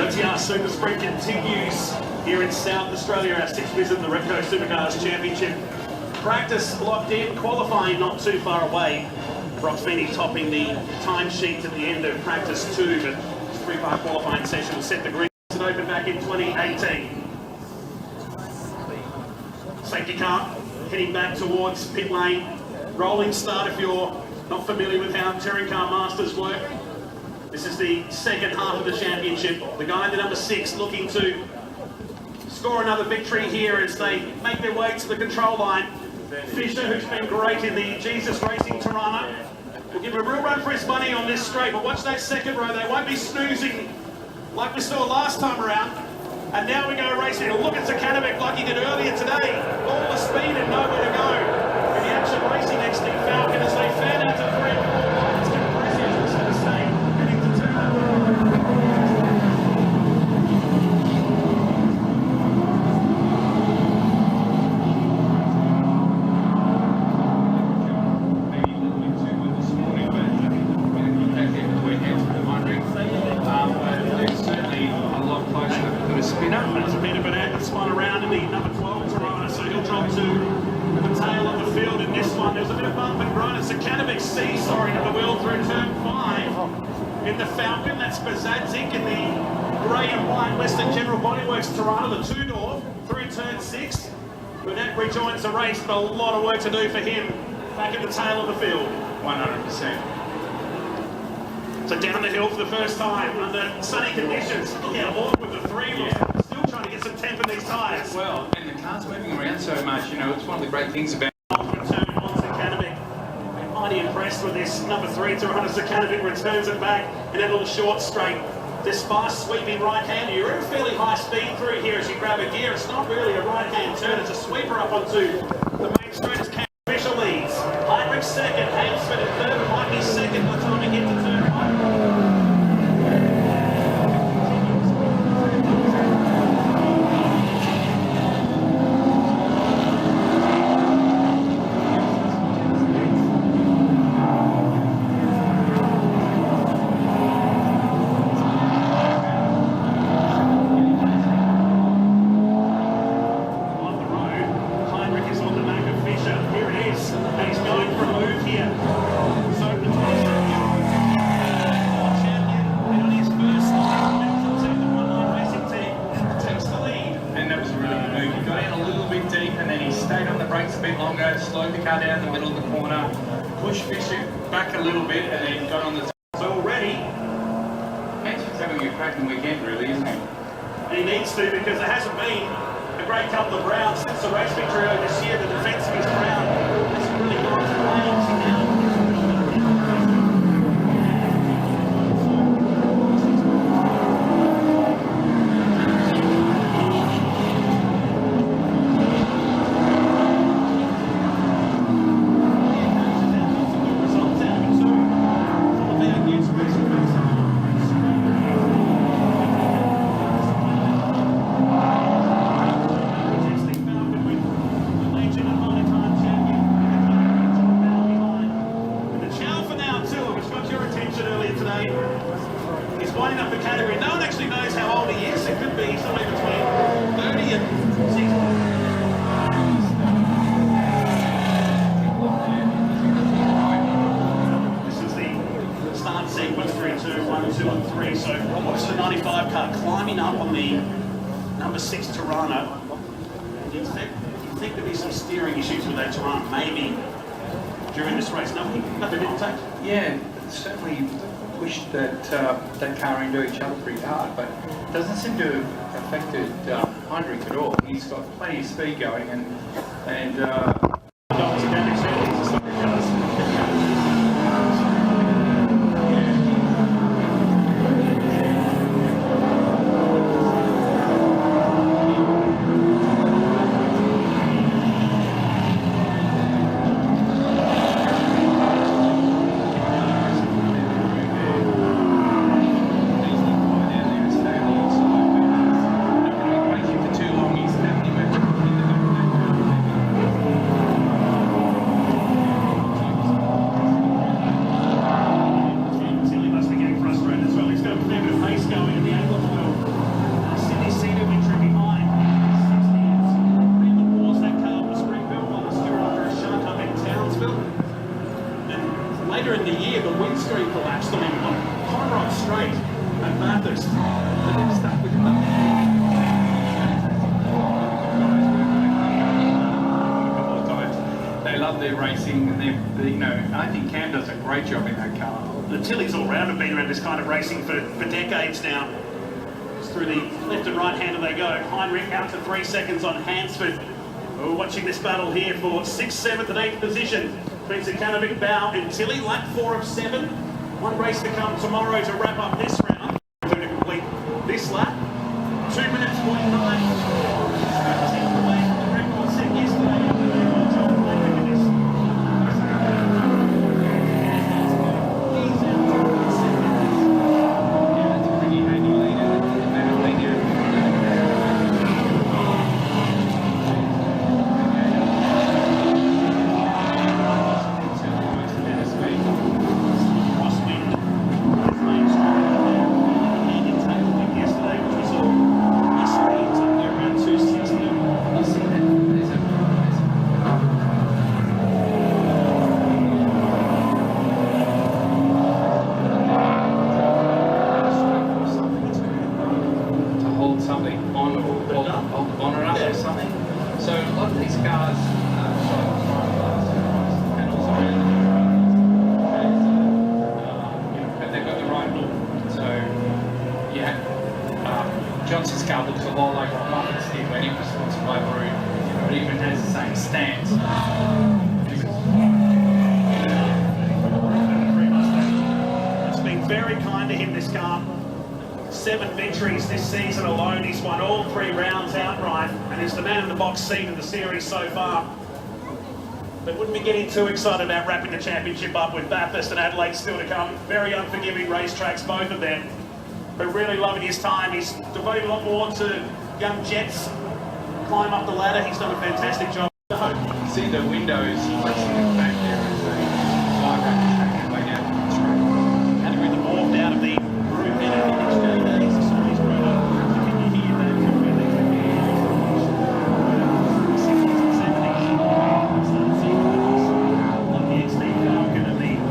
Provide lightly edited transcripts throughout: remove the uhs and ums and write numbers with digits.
V8 Super Sprint continues here in South Australia, our sixth visit to the V8supercars Championship. Practice locked in, qualifying not too far away. Brock Feeney topping the timesheet at the end of practice 2, but this three-part qualifying session will set the grid. It opened back in 2018. Safety car heading back towards pit lane. Rolling start if you're not familiar with how touring car masters work. This is the second half of the championship. The guy in the number 6 looking to score another victory here as they make their way to the control line. Fisher, who's been great in the Jesus Racing Tirana, will give a real run for his money on this straight. But watch that second row. They won't be snoozing like we saw last time around. And now we go racing. Look at Zakanovic like he did earlier today. All the speed and nowhere to go. In the action racing next to Falcon as they fan out to 3 and 4 lines. Compressive was going to stay heading to 2. Maybe a little bit too good this morning, but I think back there between Hens and wondering. They're certainly a lot closer to the spinner. That's Peter Burnett spun around in the number 12 Tirana, so he'll drop to the tail of the field in this one. There's a bit of bump and grind. It's Zakanovic seesawing at the wheel through turn 5 in the Falcon. That's Bazadzik in the grey and white Western General Bodyworks Tirana, the 2-door through turn 6. Burnett rejoins the race, but a lot of work to do for him back at the tail of the field. 100%. So down the hill for the first time under sunny conditions. Look how awkward the 3 was. Still trying to get some temp in these tyres. Well, and the car's moving around so much, you know, it's one of the great things about Return on Zakanovic. I'm mighty impressed with this number 3 Tirana. Zakanovic returns it back in that little short straight. This fast sweeping right hand. You're in fairly high speed through here as you grab a gear. It's not really a right hand turn, it's a sweeper up onto the main straight as Cam Fisher leads. Heinrich second, Hamsford and third, might be second by the time we get to turn 1. Slowed the car down the middle of the corner, pushed Fisher back a little bit, and then got on the top. So already, Hansford's having a cracking weekend, really, isn't he? he needs to, because there hasn't been a great couple of rounds since the race victory earlier this year. The defence of his crown hasn't really gone to plan. So now he's winding up the category. No one actually knows how old he is. It could be somewhere between 30 and 60. This is the start sequence 3, 2, 1, 2 and 3. So watch the 95 car climbing up on the number 6 Tirana. You'd think there'd be some steering issues with that Tirana, maybe during this race. Nothing didn't take. Yeah, certainly pushed that car into each other pretty hard, but it doesn't seem to have affected Heinrich at all. He's got plenty of speed going, and Bathurst. But they've stuck with them. They love their racing, and you know, I think Cam does a great job in that car. The Tillys all round have been around this kind of racing for decades now. Just through the left and right hander they go. Heinrich out to 3 seconds on Hansford. We're watching this battle here for 6th, 7th and 8th position. Between Zakanovic, Bow and Tilly. Lap 4 of 7. One race to come tomorrow to wrap up this round. To complete this lap. 2 minutes, 0.9. The record set yesterday. Johnson's car looks a lot like what Moffat's did when he was sponsored by Brew. It even has the same stance. It's been very kind to him, this car. 7 victories this season alone. He's won all 3 rounds outright and is the man in the box seat of the series so far. But wouldn't be getting too excited about wrapping the championship up with Bathurst and Adelaide still to come. Very unforgiving racetracks, both of them. But really loving his time. He's devoted a lot more to young Jets. Climb up the ladder. He's done a fantastic job. See the windows placing back there as they track way down the track. Had to really morphed out of the group head of the HJ days. So he's grown up. Can you hear that? Really? 60s and 70s. Started seeing those like the XT Falcon and the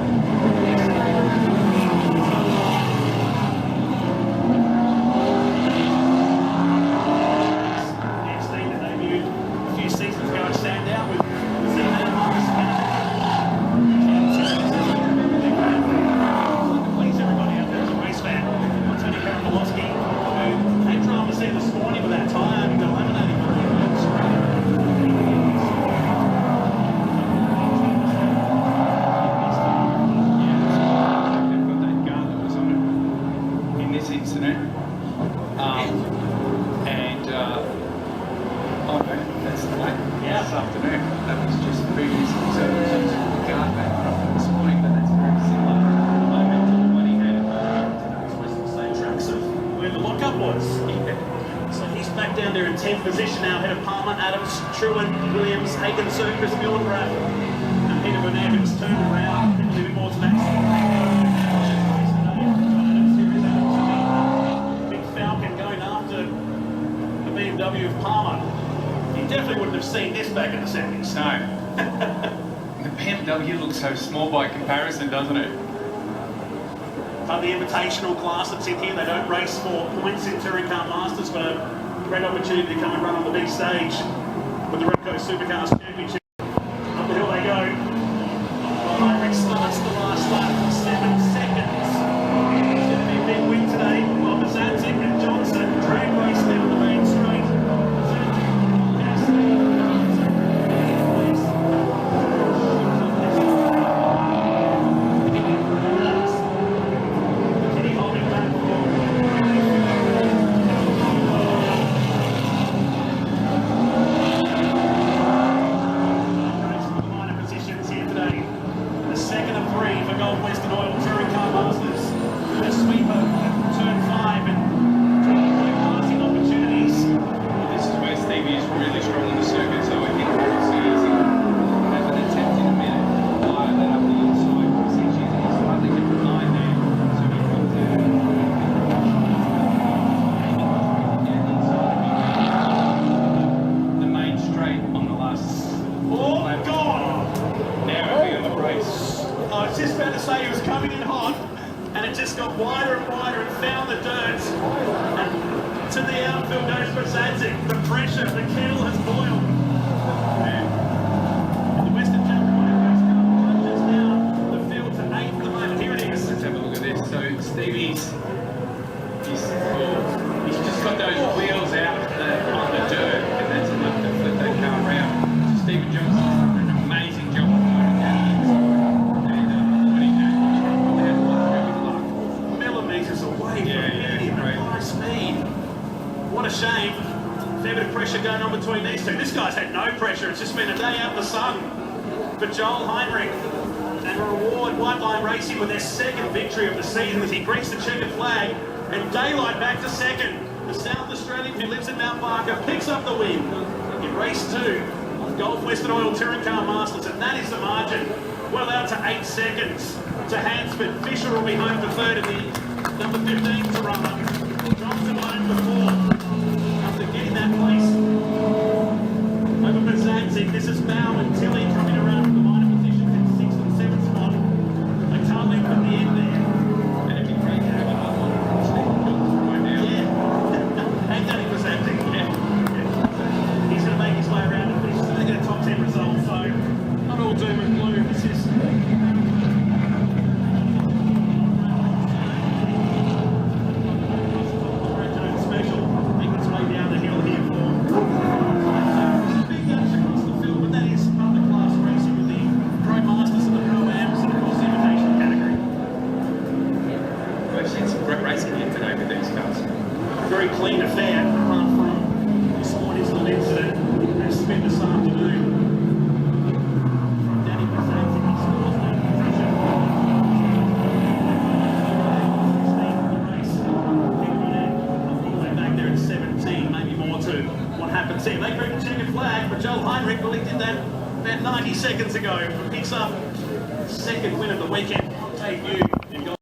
position now, ahead of Palmer, Adams, Truan, Williams, Hagen, Surface, Millengraf, and Peter Burnett, who's turned around a little bit more to that side. Big Falcon going after the BMW of Palmer. You definitely wouldn't have seen this back in the 70s. No. The BMW looks so small by comparison, doesn't it? But the invitational class that's in here, they don't race for points in Touring Car Masters, but a great opportunity to come and run on the big stage with the V8supercars Championship. Up the hill they go. Heinrich starts the last lap, 7 seconds. It's going to be a big win today. Well, Bazantic and Johnson drag race down the main straight. Phil goes for Zadzik. The pressure, the kettle has boiled. And the Western Jaguar race car plunges now the field to 8th at the moment. Here it is. Let's have a look at this. So Stevie's just got those wheels out on the dirt, and that's enough to flip that car around. So Stephen Johnson's done an amazing job of motoring that. And what he knows, they had a lot to do with luck. Millimetres away from him at high speed. What a shame. Fair bit of pressure going on between these two. This guy's had no pressure. It's just been a day out in the sun for Joel Heinrich. And reward White Line Racing with their second victory of the season as he greets the checkered flag. And Daylight back to second. The South Australian who lives in Mount Barker picks up the win in race 2 of Gulf Western Oil Touring Car Masters. And that is the margin. Well out to 8 seconds to Hansford. Fisher will be home for third in the number 15 Toronto. Johnson home for fourth. After getting that place over for Zadzik, this is Bow and Tilly coming around from the minor positions in 6th and 7th spot. They can't leave at the end there. And it'd be great to have another one. Stephen Johnson right now. Yeah. Ain't that for Zadzik? Yeah. He's going to make his way around and finish. So they get a top 10 result. So not all doom and gloom. This is special. Making its way down the hill here for big guns across the field, but that is other class racing with the Pro Masters and the Pro Ams and of course the invitation category. We've seen some great racing here today with these cars. Very clean affair apart from this morning's little incident that spent this afternoon from Danny Pizanti. He scores no position. 16th of the race. All the way back there at 17, maybe more to what happens here. They create a checkered flag, but Joel Heinrich, well, he did that about 90 seconds ago. Picks up second win of the weekend debut in golf.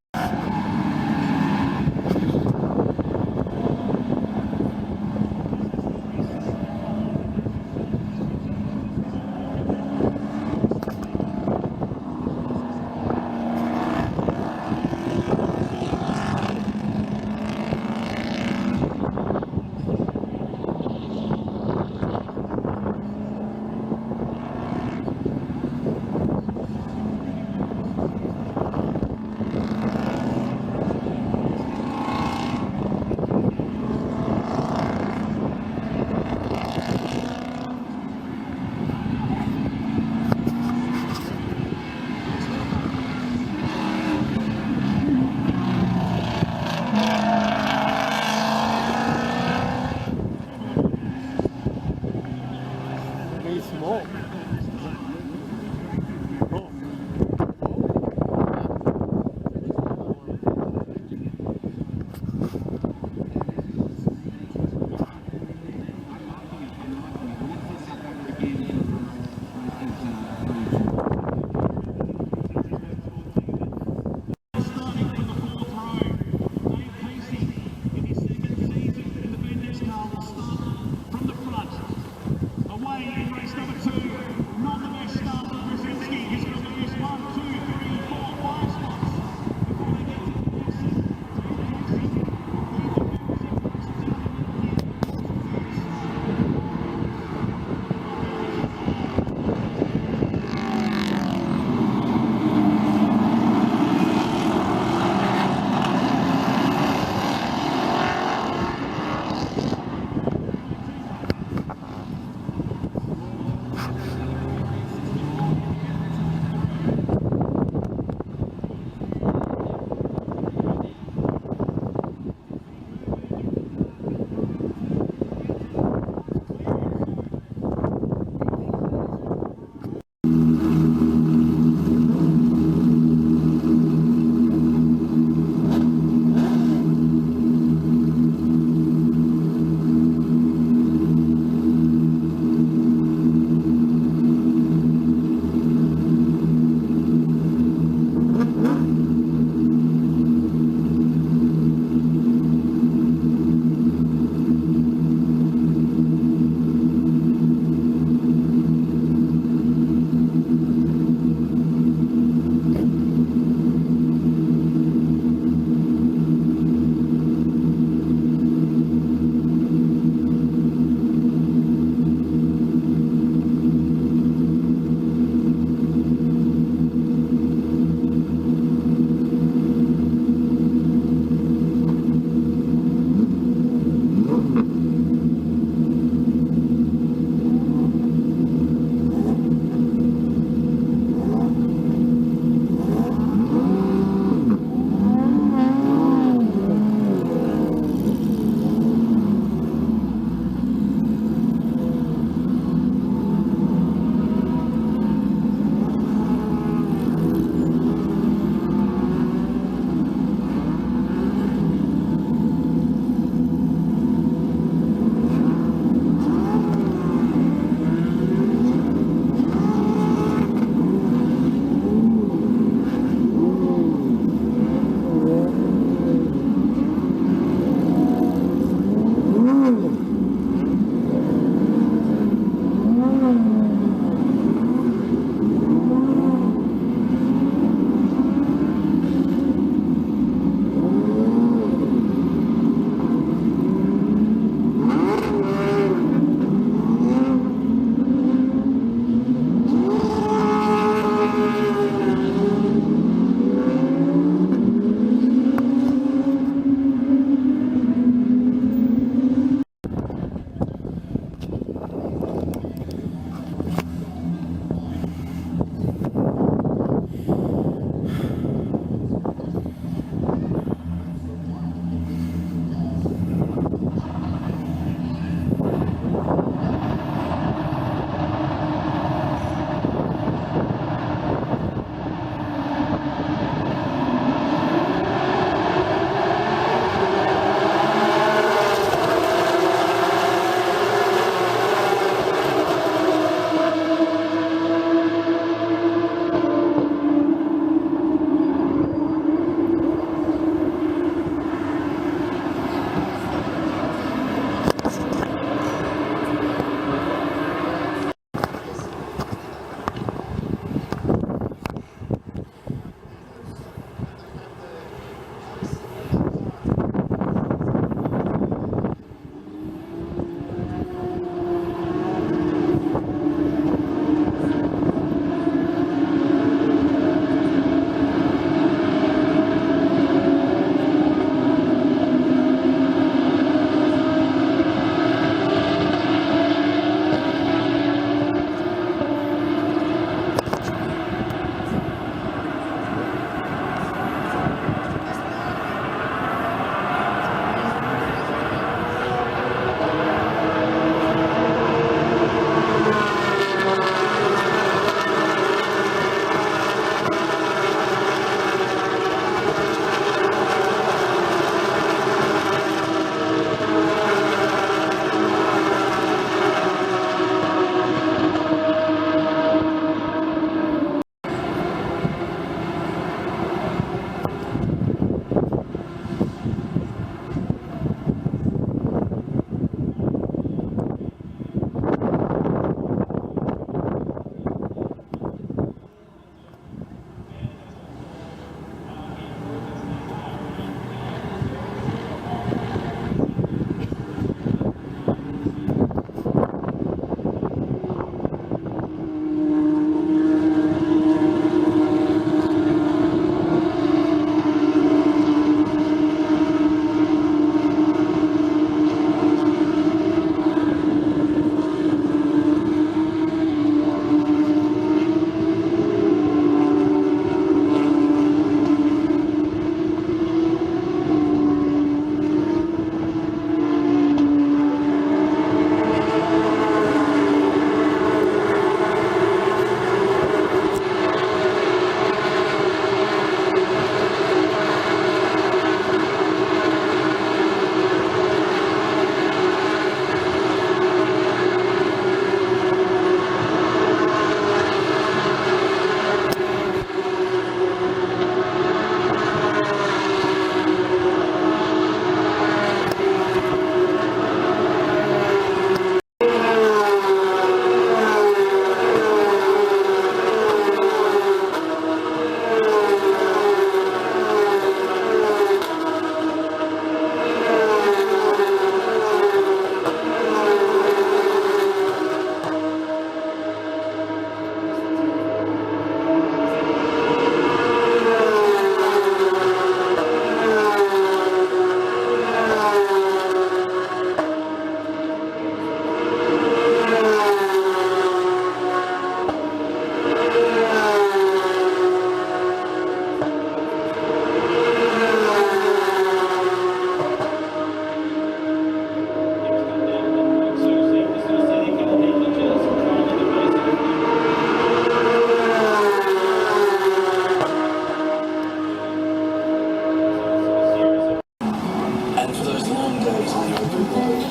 those long days in the open world.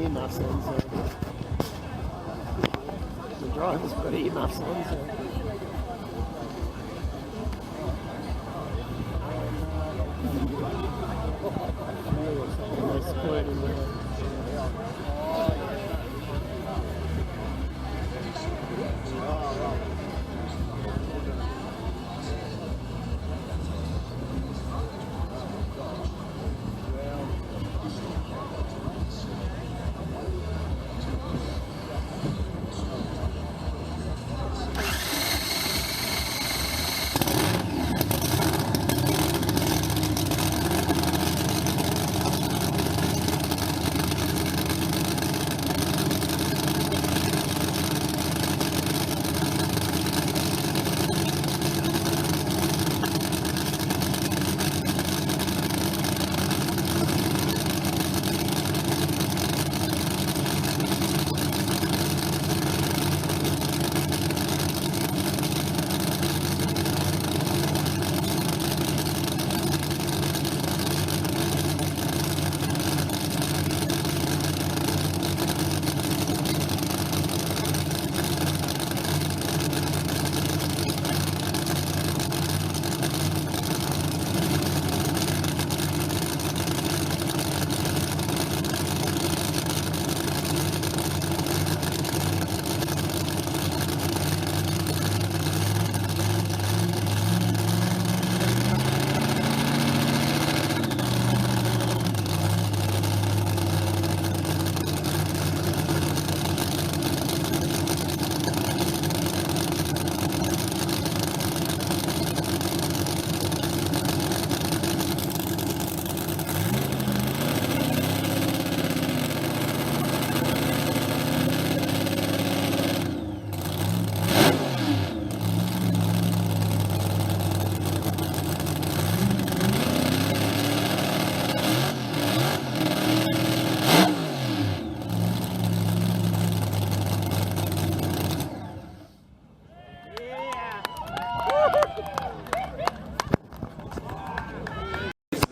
Earmuffs on, so the driver's got earmuffs on, so nice point in there.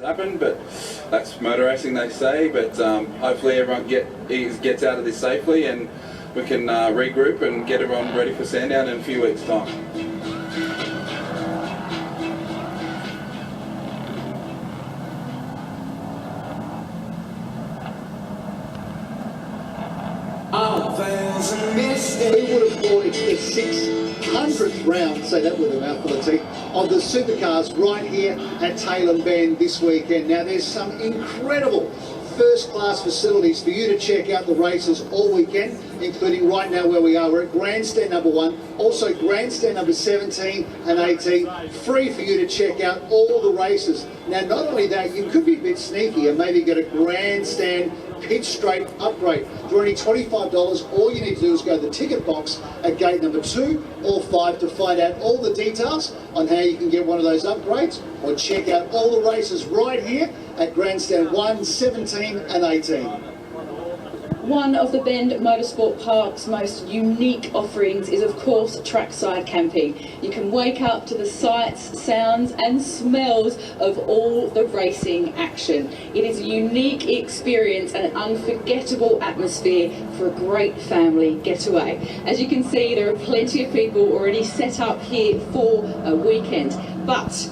Happen, but that's motor racing, they say. But hopefully everyone gets out of this safely, and we can regroup and get everyone ready for Sandown in a few weeks' time. Who would have thought it's the 600th round, say that with a mouthful of teeth, of the supercars right here at Tailem Bend this weekend. Now there's some incredible first-class facilities for you to check out the races all weekend, including right now where we are. We're at Grandstand number 1, also Grandstand number 17 and 18, free for you to check out all the races. Now not only that, you could be a bit sneaky and maybe get a Grandstand pitch straight upgrade. For only $25, all you need to do is go to the ticket box at gate number 2 or 5 to find out all the details on how you can get one of those upgrades, or check out all the races right here at Grandstand 1, 17 and 18. One of the Bend Motorsport Park's most unique offerings is of course trackside camping. You can wake up to the sights, sounds and smells of all the racing action. It is a unique experience and an unforgettable atmosphere for a great family getaway. As you can see, there are plenty of people already set up here for a weekend, but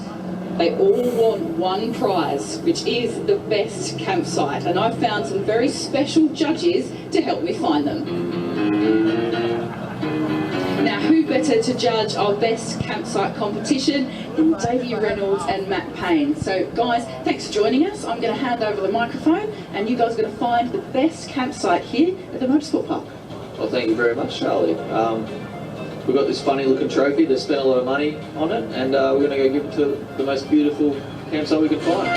they all want one prize, which is the best campsite, and I've found some very special judges to help me find them. Now, who better to judge our best campsite competition than Davey Reynolds and Matt Payne? So guys, thanks for joining us. I'm going to hand over the microphone and you guys are going to find the best campsite here at the Motorsport Park. Well, thank you very much, Charlie. We've got this funny looking trophy. They spent a lot of money on it, and we're going to go give it to the most beautiful campsite we can find.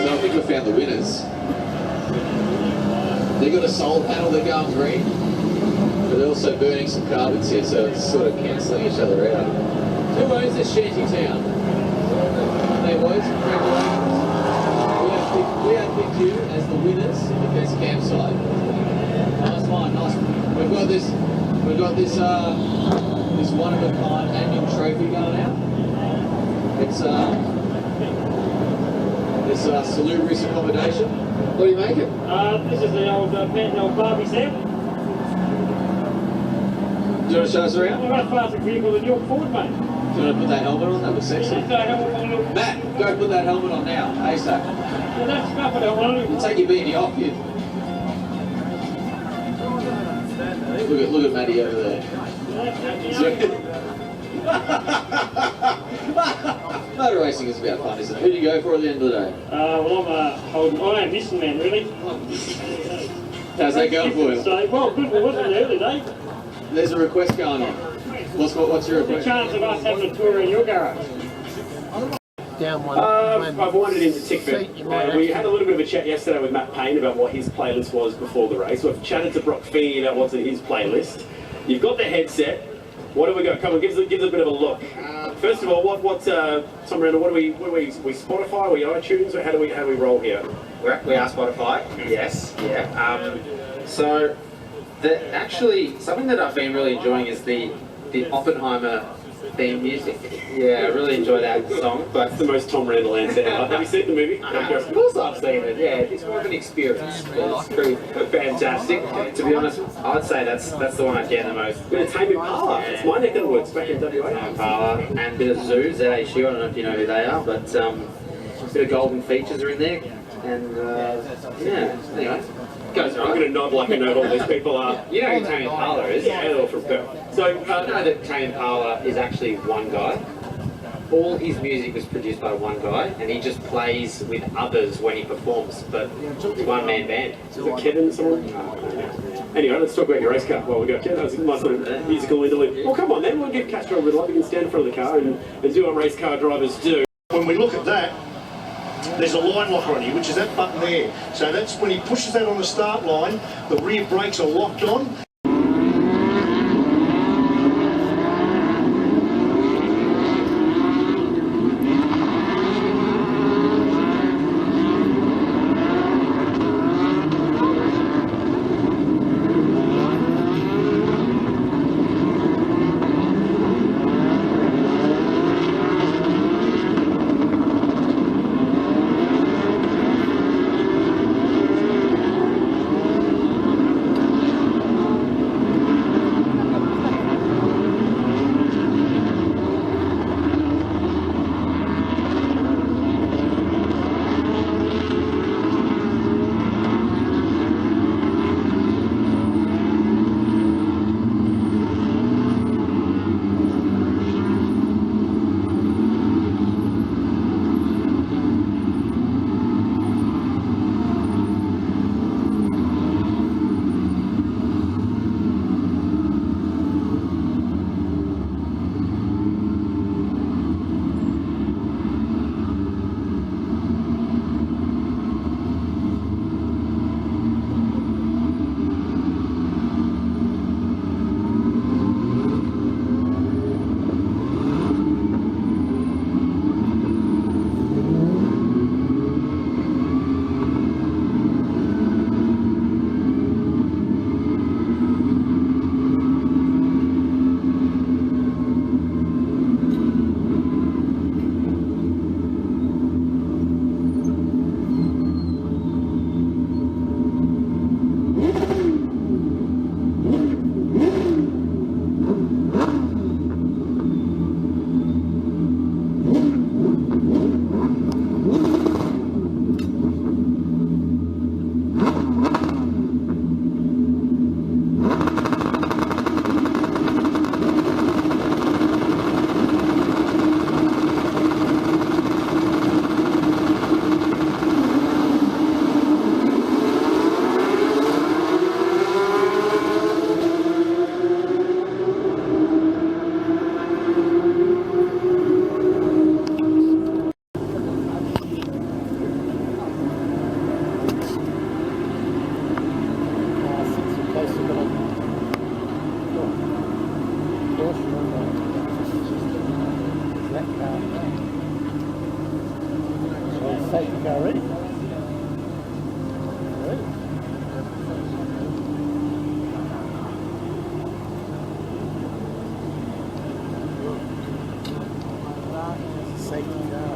So I think we found the winners. They've got a solar panel, they're going green, but they're also burning some carbons here, so it's sort of cancelling each other out. Who owns this shanty town? Hey boys, congratulations. We have picked you as the winners in the best campsite. Nice one, nice one. We've got this this one-of-a-kind annual trophy going out. It's salubrious accommodation. What do you make it? This is the old Barbie Sam. Do you want to show us around? I've got a faster vehicle than your Ford, mate. Do you want to put that helmet on? That was sexy. Matt, go put that helmet on now. ASAP. Well, that's stuff I don't want to. You take your beanie off you. Look at Matty over there. Motor racing is about fun, isn't it? Who do you go for at the end of the day? Well, I am missing man, really. How's that going for you? So, well, good for wasn't it early day. There's a request going on. What's your What's the request? chance of us having a tour in your garage? Down one. I've wandered into Tickford. We had a little bit of a chat yesterday with Matt Payne about what his playlist was before the race. We've chatted to Brock Feeney about what's in his playlist. You've got the headset. What do we got? Come on, give us a bit of a look. First of all, Tom Randall, what are we Spotify, are we iTunes, or how do we roll here? We are Spotify, yes, yeah. So, actually, something that I've been really enjoying is the Oppenheimer theme music. Yeah, I really enjoy that song. But That's the most Tom Randall answer ever. Have you seen the movie? of course I've seen it, yeah. It's more of an experience. It's pretty fantastic. To be honest, I'd say that's the one I get the most. Tame Impala. It's my neck of the woods back in WA. Impala and a bit of Zoo, ZASU, I don't know if you know who they are, but a bit of golden features are in there. And yeah, anyway. I'm going to nod like I know who all these people are. You know who Tame Impala is? Yeah, they're all from Perth. So, I know that Tame Impala is actually one guy. All his music was produced by one guy, and he just plays with others when he performs, but it's one-man band. Is it Kevin someone? Anyway, let's talk about your race car while we go. That was my sort of musical interlude. Well, come on then, we'll give Castro a bit of love. You can stand in front of the car and do what race car drivers do. When we look at that, there's a line locker on here, which is that button there. So that's when he pushes that on the start line, the rear brakes are locked on. Safety car ready. Right. safety car.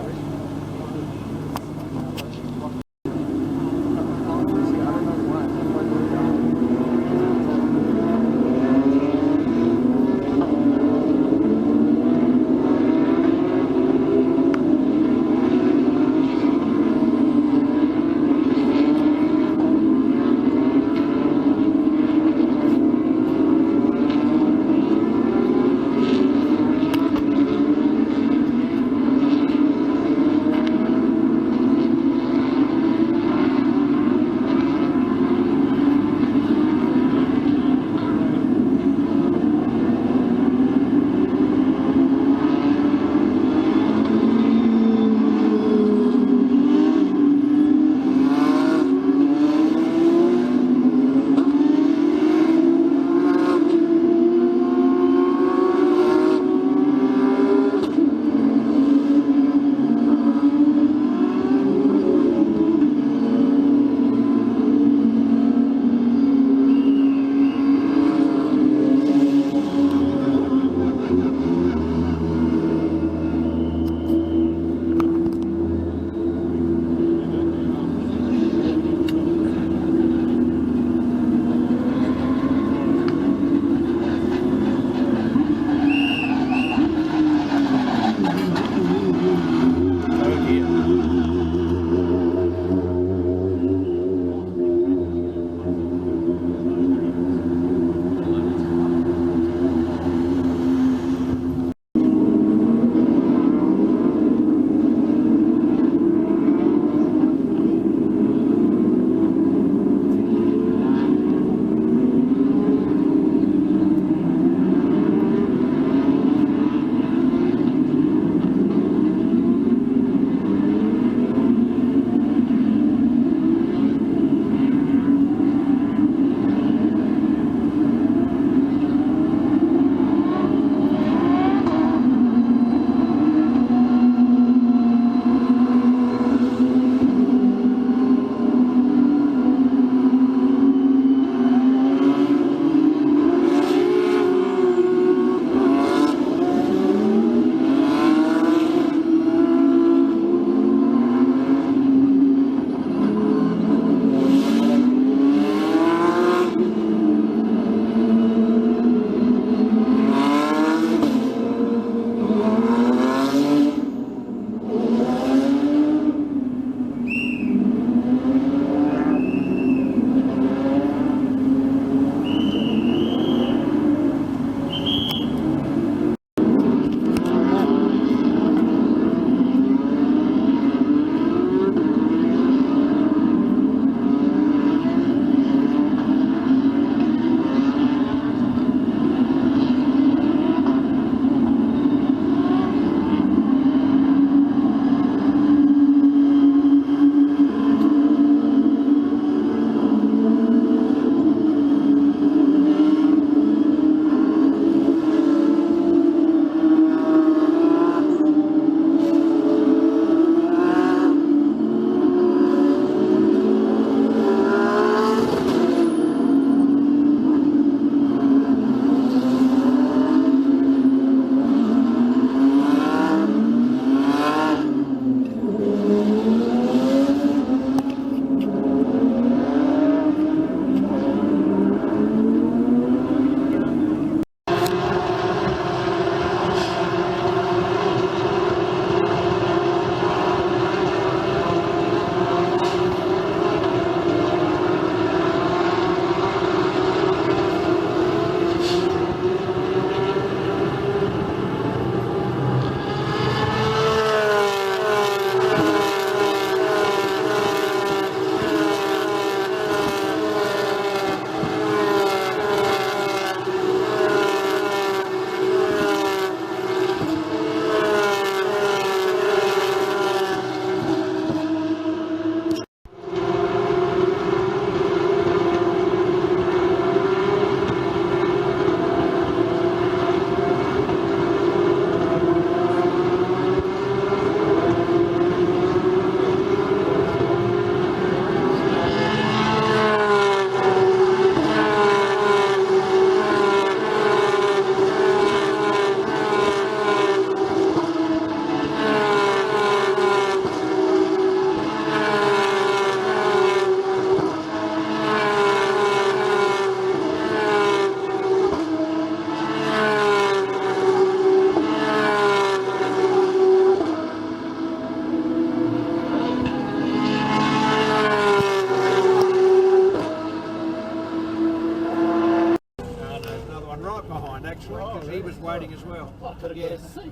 waiting as well. I could have got a seat.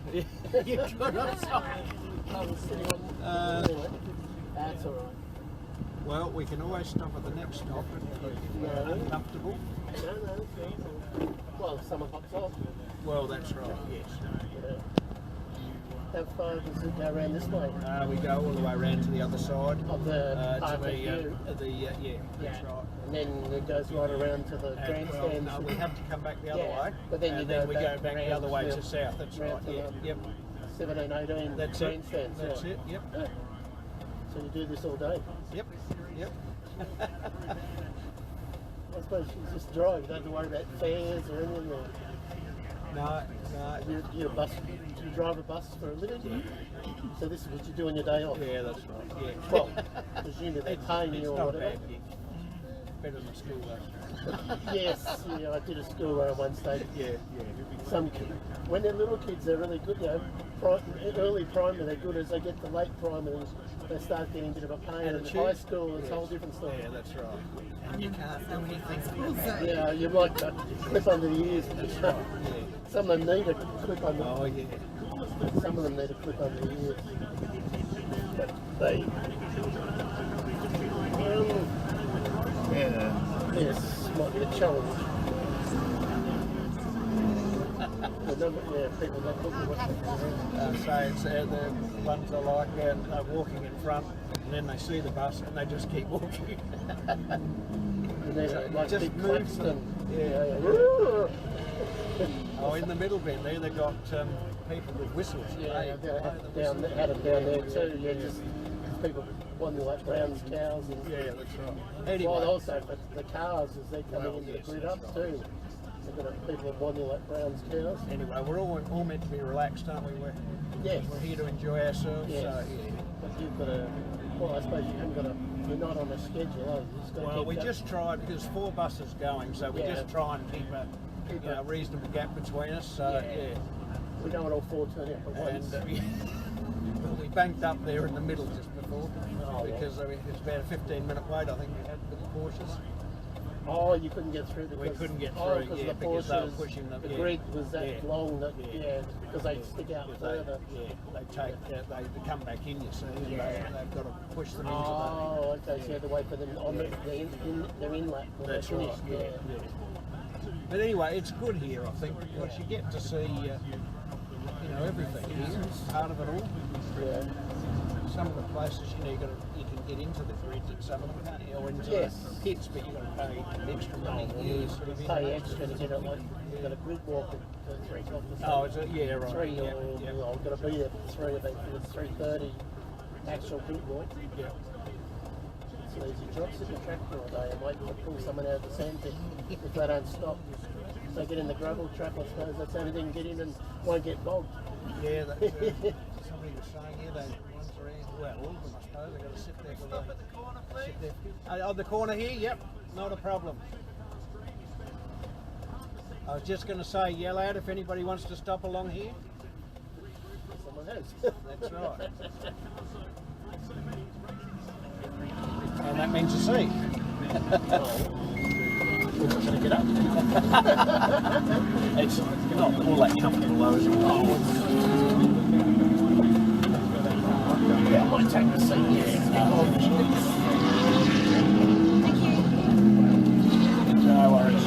You could have. I was sitting on. Anyway, that's all right. Well, we can always stop at the next stop if you're uncomfortable. No. Well, summer hot's off. Well, that's right, yes. Yeah. How far does it go around this way? We go all the way around to the other side. Of the to yeah, that's right. And then it goes right around to the grandstands. No, we have to come back the other way. But then we go back the other way to south, that's right. Yeah. Yep. 17, 18 That's grandstands. That's it, yep. Yeah. So you do this all day? Yep. I suppose you just drive, you don't have to worry about fares or anything. Or... No. You're a bus, you drive a bus for a living? So this is what you do on your day off? Yeah, that's right. Yeah. Well, presumably they're paying you or whatever. Better than school though. Yes, yeah, I did a school run at one stage. Yeah. Some kids, when they're little kids, they're really good, you know. Early primary, they're good. As they get to late primary, they start getting a bit of a pain. And in high school, it's a whole different story. Yeah, that's right. And you can't do anything. Yeah, you might clip under the ears. That's right. Yeah. Some of them need a clip under. Oh yeah. Some of them need a clip under the ears. But they. Yes, might be a challenge. The number, people that look at So it's the ones are like walking in front, and then they see the bus and they just keep walking. And then like just big moves them. Yeah. Oh, in the middle bit there, they've got people with whistles. Yeah, they had them down there too. Yeah, just people wanting like brown cows. And, yeah, that's right. Anyway. Well, also for the cars as they're coming into the grid up too. They've got people wanting like brown cows. Anyway, we're all meant to be relaxed, aren't we? We're here to enjoy ourselves. Yes. So, But you've got to. Well, I suppose you haven't got to. You're not on a schedule, are you? Well, we just try because 4 buses going, so we just try and keep a reasonable gap between us. So we don't want all 4 turning up at once. And we banked up there in the middle just before because it was about a 15-minute wait, I think we had with the Porsches. Oh, you couldn't get through because we couldn't get through because the Porsches, they were pushing them. The grid was that long that because they stick out further. They come back in. You see, and they've got to push them into the. Okay, so you have to wait for them on their inlet. That's right. Yeah. But anyway, it's good here, I think, because you get to see everything here. It's part of it all. Yeah. Some of the places you can get into the grid and some of them can't. Or into the pits, but you've got to pay extra money. Pay extra to get it. Like you've got a grid walk at 3 o'clock. Oh, is it? Yeah, right. 3 or I've got to be there for 3. I think it's 3:30 actual grid walk. Yeah. So you drop sit in the tractor all day and wait to pull someone out of the sand pit if they don't stop. So get in the gravel trap, I suppose that's the only thing, get in and won't get bogged. Yeah, that's somebody was saying here, they ones around, well, all of them I suppose, they've got to sit there. Stop at the corner, please. On the corner here, yep, not a problem. I was just going to say, yell out if anybody wants to stop along here. Someone has. That's right. And that means a seat. We're not going to get up. It's not all that comfortable though, is it? Yeah, I might take the seat, No worries.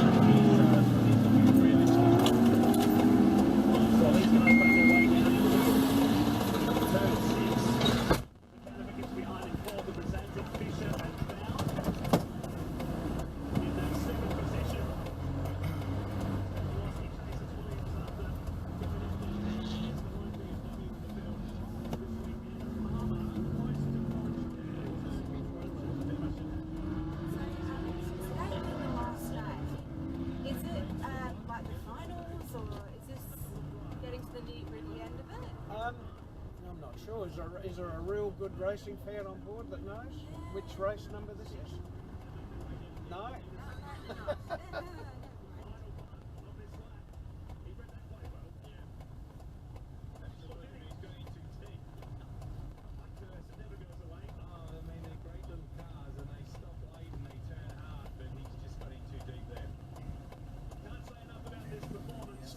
I'm not sure. Is there a real good racing fan on board that knows which race number this is? No?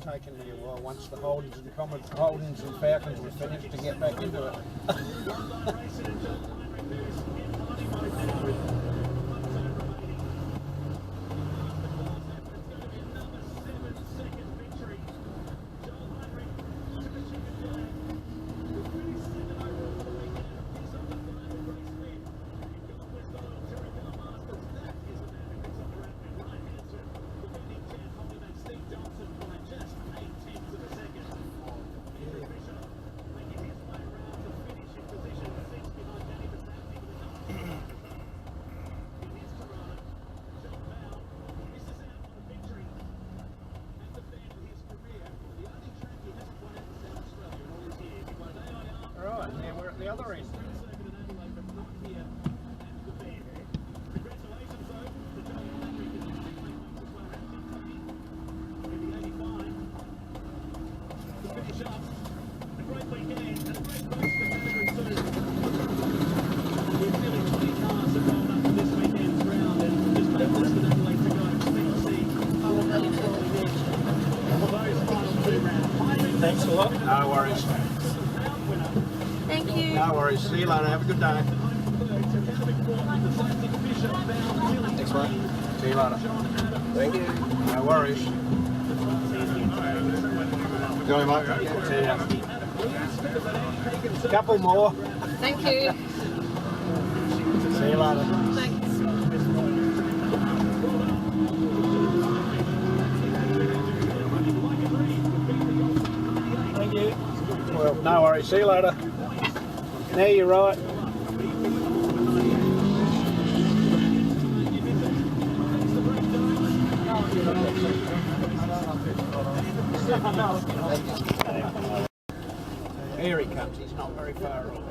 taken me a while once the Holdens and Falcons were finished to get back into it. Right, now we're at the other end. Thanks a lot. No worries. Thank you. No worries. See you later. Have a good day. Thanks, mate. See you later. Thank you. No worries. Go mate. See ya. Couple more. Thank you. See you later. Thanks. Thank you. Well, no worries. See you later. Now you're right. Here he comes. He's not very far off.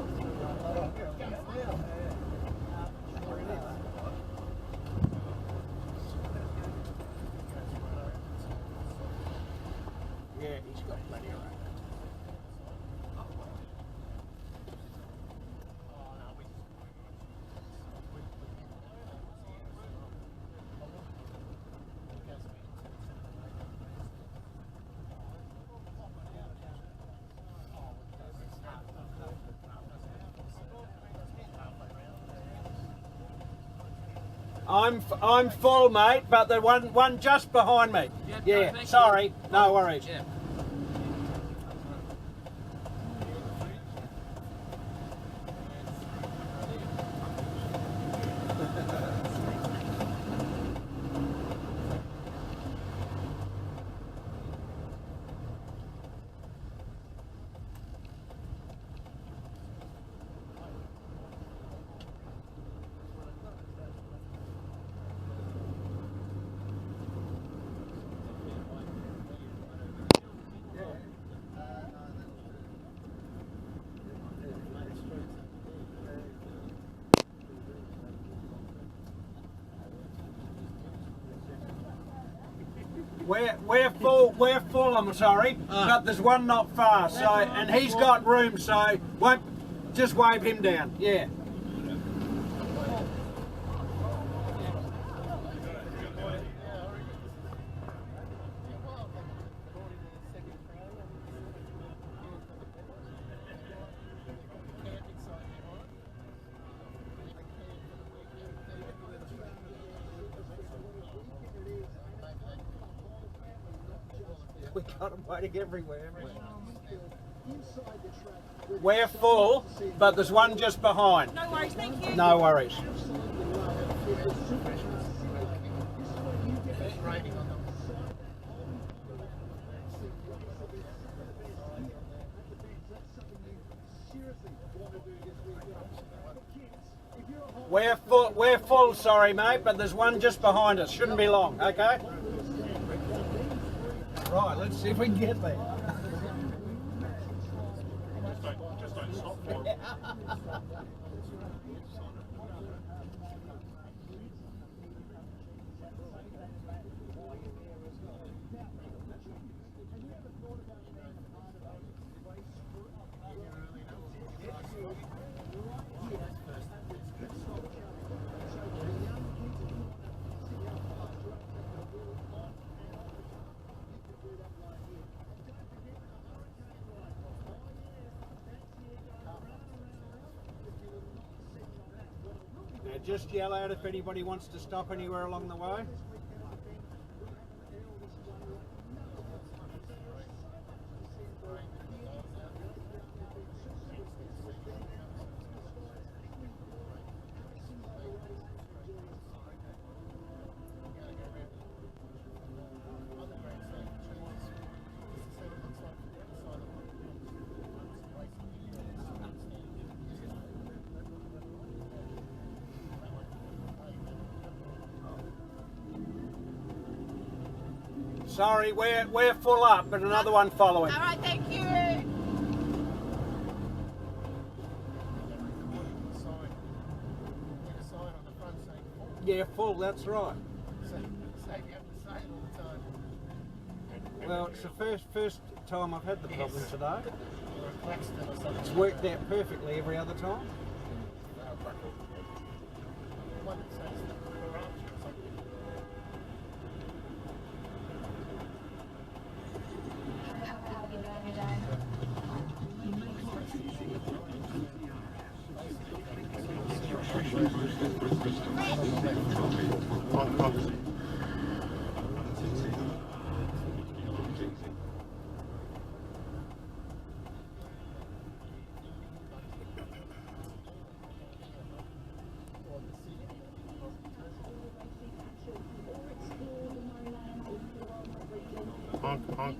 Yeah, he's got plenty of room. I'm full, mate, but the one just behind me. Yeah, sorry, no worries. Yeah. We're full, I'm sorry, but there's one not far, so, and he's got room, so won't, just wave him down, yeah. We got them waiting everywhere. We're full, but there's one just behind. No worries, thank you. No worries. We're full, sorry mate, but there's one just behind us. Shouldn't be long, okay? Right, let's see if we can get there. Just don't stop for it. Just yell out if anybody wants to stop anywhere along the way. Sorry, we're full up, but another one following. All right, thank you. Yeah, full, that's right. Well, it's the first time I've had the problem today. It's worked out perfectly every other time. Honk, honk.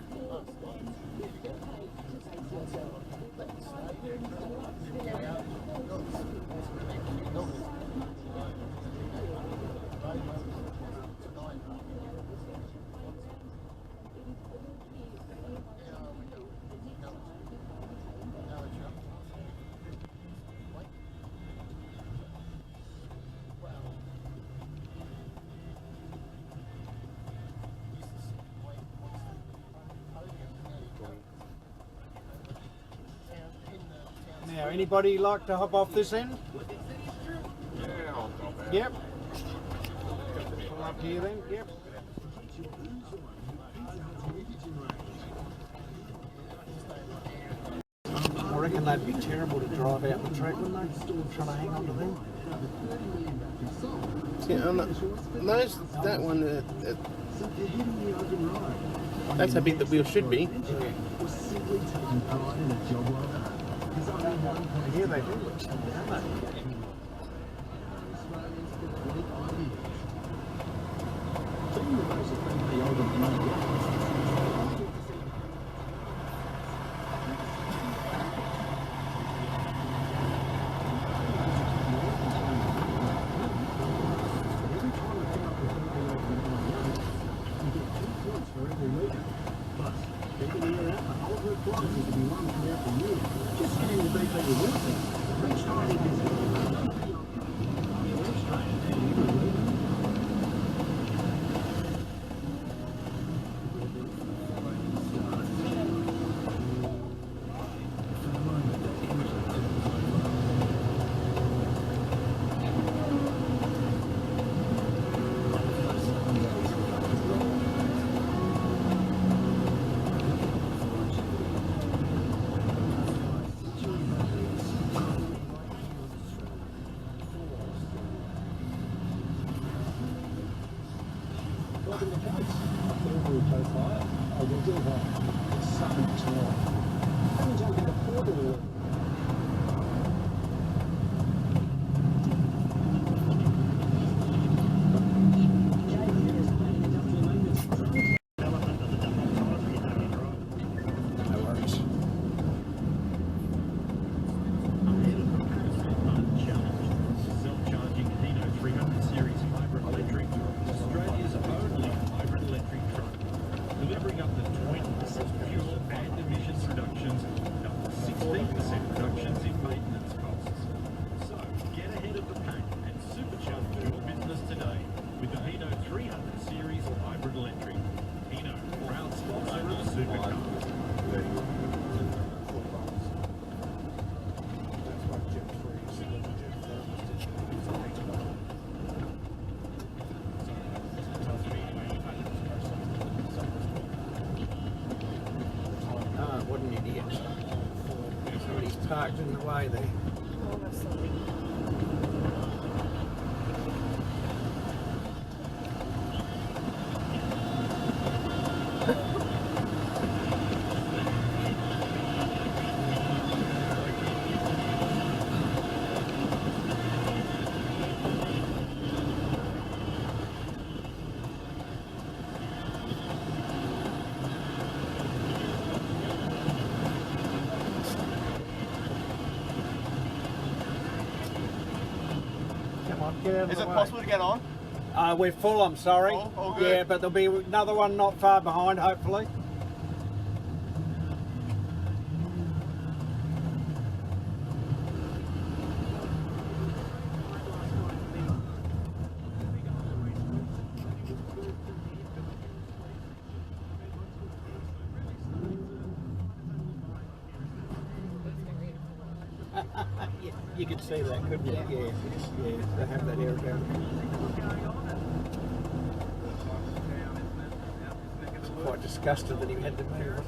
Now, anybody like to hop off this end? Yeah, I'll go back. Yep. Pull up here then, yep. I reckon they'd be terrible to drive out the track, wouldn't they? Still trying to hang on to them. Yeah, notice that one, that's how big the wheel should be. Yeah, they do look something, don't they? What an idiot. Somebody's parked in the way there. on. Get out of Is the it way. possible to get on? We're full, I'm sorry. All good. Yeah, but there'll be another one not far behind, hopefully. You could see that, couldn't you? Yeah, they have that air down. It's quite disgusted that he had to move.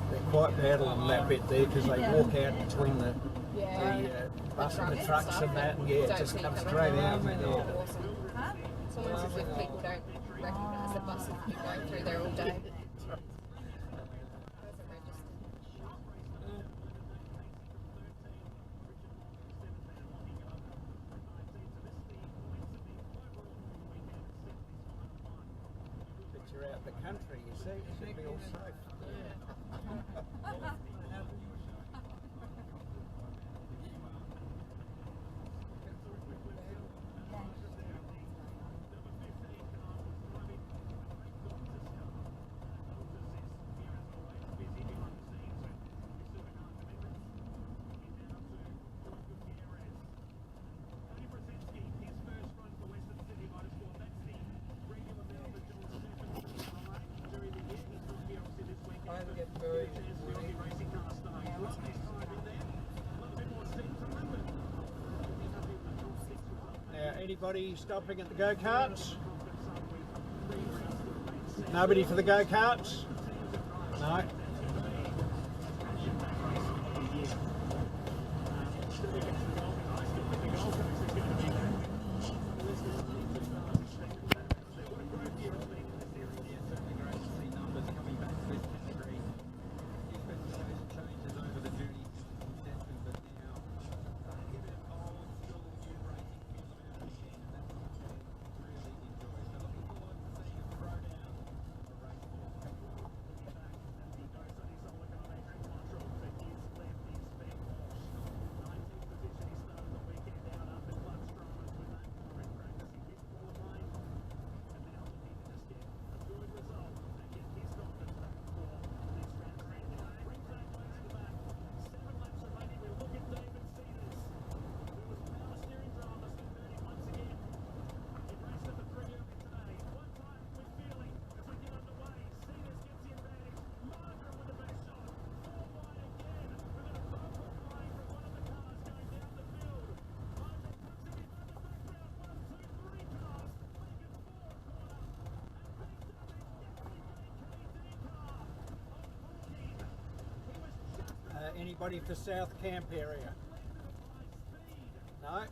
They're quite bad on that bit there because they walk out between the bus and the trucks and that, and it just comes straight out. Yeah. It's almost as if people don't recognise the buses that are going through there all day. But you're out the country, you see, it should be all safe. Now, anybody stopping at the go-karts? Nobody for the go-karts? No. Anybody for South Camp area? No?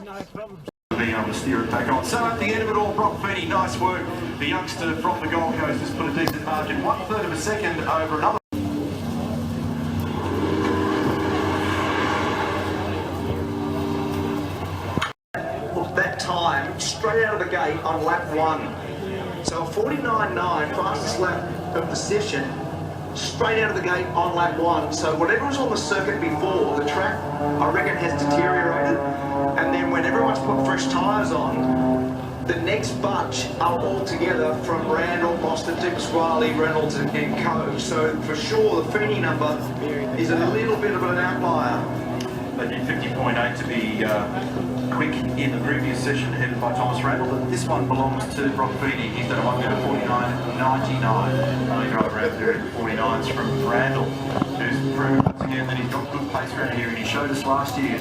No problem. Being able to steer it back on. So at the end of it all, Brock Feeney, nice work. The youngster from the Gold Coast has put a decent margin, 1/3 of a second over another. Look, that time, straight out of the gate on lap 1. So a 49.9, fastest lap of the session, straight out of the gate on lap 1. So whatever was on the circuit before, the track, I reckon, has deteriorated. And then when everyone's put fresh tyres on, the next bunch are all together from Randall, Boston, Dix, Riley, Reynolds and Co. So for sure the Feeney number is a little bit of an outlier. They need 50.8 to be quick in the previous session headed by Thomas Randall, but this one belongs to Brock Feeney. He's done a 1 minute 49.99. Only driver out there in the 49s from Randall, who's proven once again that he's got good pace around here, and he showed us last year